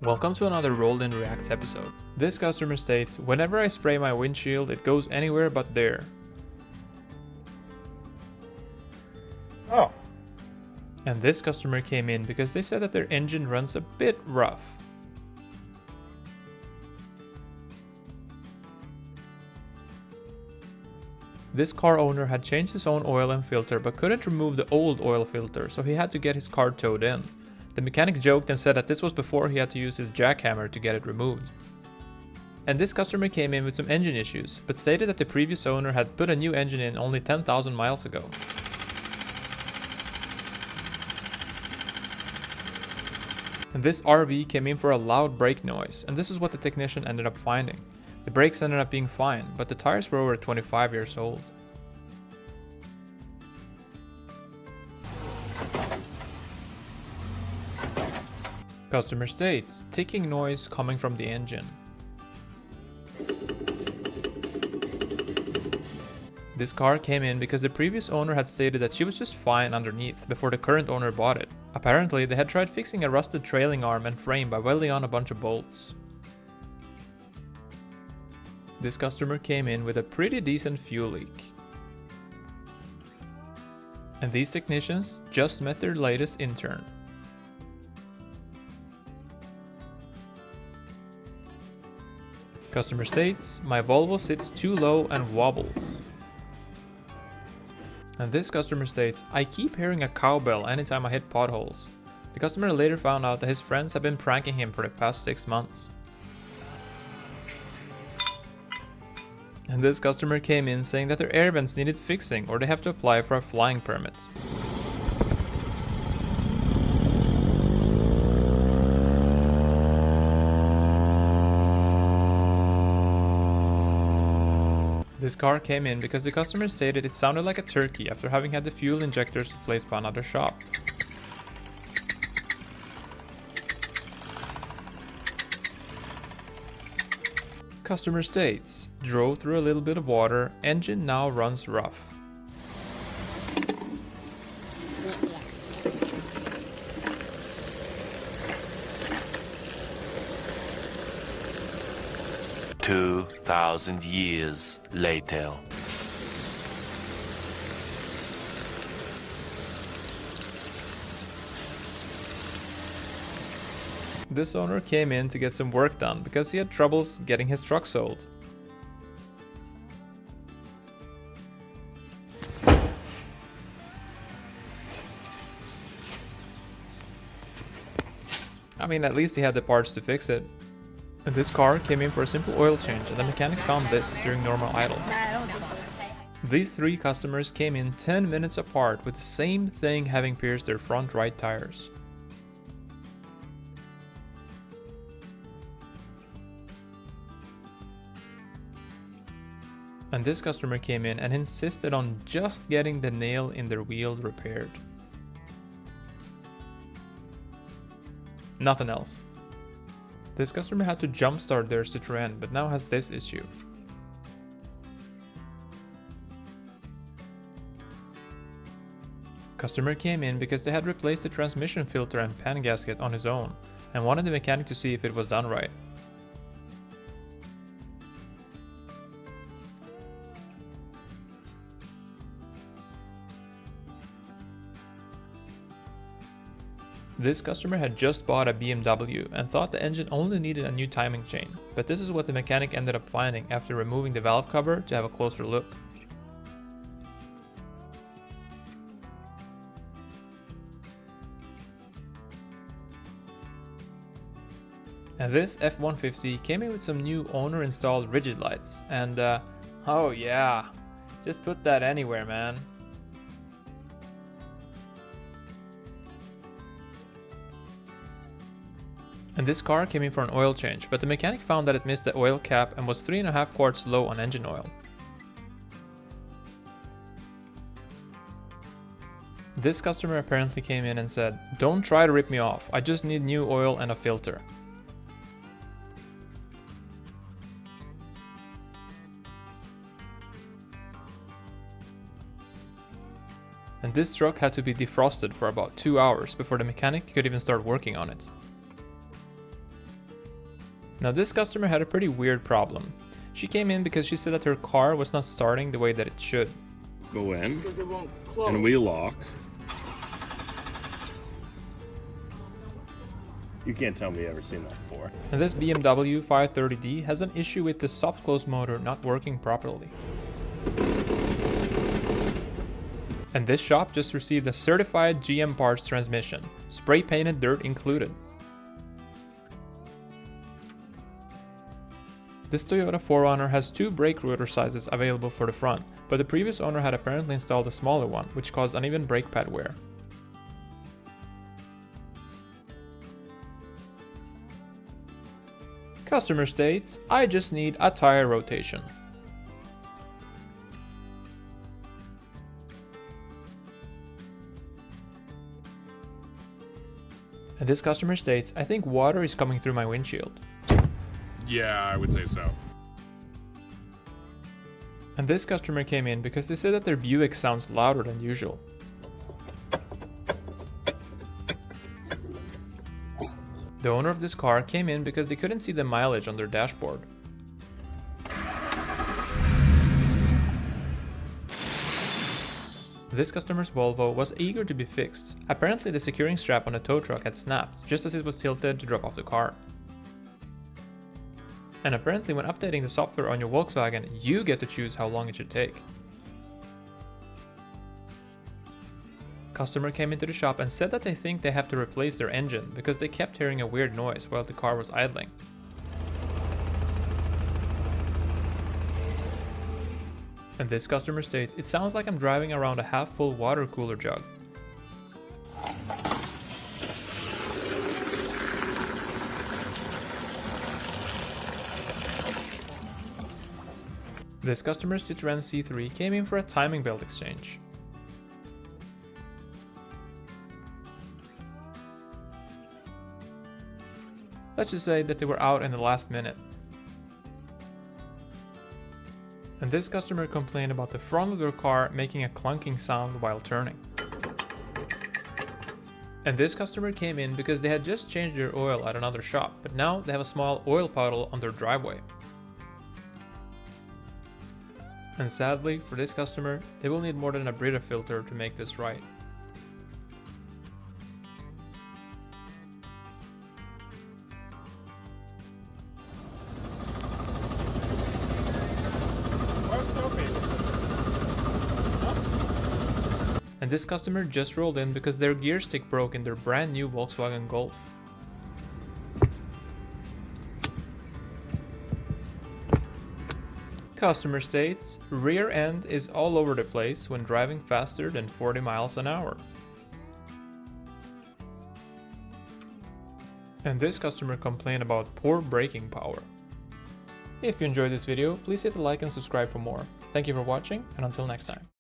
Welcome to another Rolled in Reacts episode. This customer states, whenever I spray my windshield it goes anywhere but there. Oh. And this customer came in because they said that their engine runs a bit rough. This car owner had changed his own oil and filter but couldn't remove the old oil filter, so he had to get his car towed in. The mechanic joked and said that this was before he had to use his jackhammer to get it removed. And this customer came in with some engine issues, but stated that the previous owner had put a new engine in only 10,000 miles ago. And this RV came in for a loud brake noise, and this is what the technician ended up finding. The brakes ended up being fine, but the tires were over 25 years old. Customer states, ticking noise coming from the engine. This car came in because the previous owner had stated that she was just fine underneath before the current owner bought it. Apparently, they had tried fixing a rusted trailing arm and frame by welding on a bunch of bolts. This customer came in with a pretty decent fuel leak. And these technicians just met their latest intern. Customer states, my Volvo sits too low and wobbles. And this customer states, I keep hearing a cowbell anytime I hit potholes. The customer later found out that his friends have been pranking him for the past 6 months. And this customer came in saying that their air vents needed fixing or they have to apply for a flying permit. This car came in because the customer stated it sounded like a turkey after having had the fuel injectors replaced by another shop. Customer states, drove through a little bit of water, engine now runs rough. Two 2,000 years later. This owner came in to get some work done because he had troubles getting his truck sold. I mean, at least he had the parts to fix it. And this car came in for a simple oil change and the mechanics found this during normal idle. These three customers came in 10 minutes apart with the same thing having pierced their front right tires. And this customer came in and insisted on just getting the nail in their wheel repaired. Nothing else. This customer had to jumpstart their Citroën, but now has this issue. Customer came in because they had replaced the transmission filter and pan gasket on his own, and wanted the mechanic to see if it was done right. This customer had just bought a BMW and thought the engine only needed a new timing chain, but this is what the mechanic ended up finding after removing the valve cover to have a closer look. And this F-150 came in with some new owner installed rigid lights and oh yeah, just put that anywhere, man. And this car came in for an oil change, but the mechanic found that it missed the oil cap and was 3.5 quarts low on engine oil. This customer apparently came in and said, don't try to rip me off, I just need new oil and a filter. And this truck had to be defrosted for about 2 hours before the mechanic could even start working on it. Now this customer had a pretty weird problem. She came in because she said that her car was not starting the way that it should. Go in, Because it won't close. and we lock. You can't tell me you've ever seen that before. Now this BMW 530D has an issue with the soft close motor not working properly. And this shop just received a certified GM parts transmission, spray painted dirt included. This Toyota 4Runner has two brake rotor sizes available for the front, but the previous owner had apparently installed a smaller one, which caused uneven brake pad wear. Customer states, I just need a tire rotation. And this customer states, I think water is coming through my windshield. Yeah, I would say so. And this customer came in because they said that their Buick sounds louder than usual. The owner of this car came in because they couldn't see the mileage on their dashboard. This customer's Volvo was eager to be fixed. Apparently the securing strap on the tow truck had snapped just as it was tilted to drop off the car. And apparently when updating the software on your Volkswagen, you get to choose how long it should take. Customer came into the shop and said that they think they have to replace their engine because they kept hearing a weird noise while the car was idling. And this customer states, it sounds like I'm driving around a half-full water cooler jug. This customer's Citroen C3 came in for a timing belt exchange. Let's just say that they were out in the last minute. And this customer complained about the front of their car making a clunking sound while turning. And this customer came in because they had just changed their oil at another shop, but now they have a small oil puddle on their driveway. And sadly, for this customer, they will need more than a Brita filter to make this right. And this customer just rolled in because their gear stick broke in their brand new Volkswagen Golf. Customer states, rear end is all over the place when driving faster than 40 miles an hour. And this customer complained about poor braking power. If you enjoyed this video, please hit the like and subscribe for more. Thank you for watching, and until next time.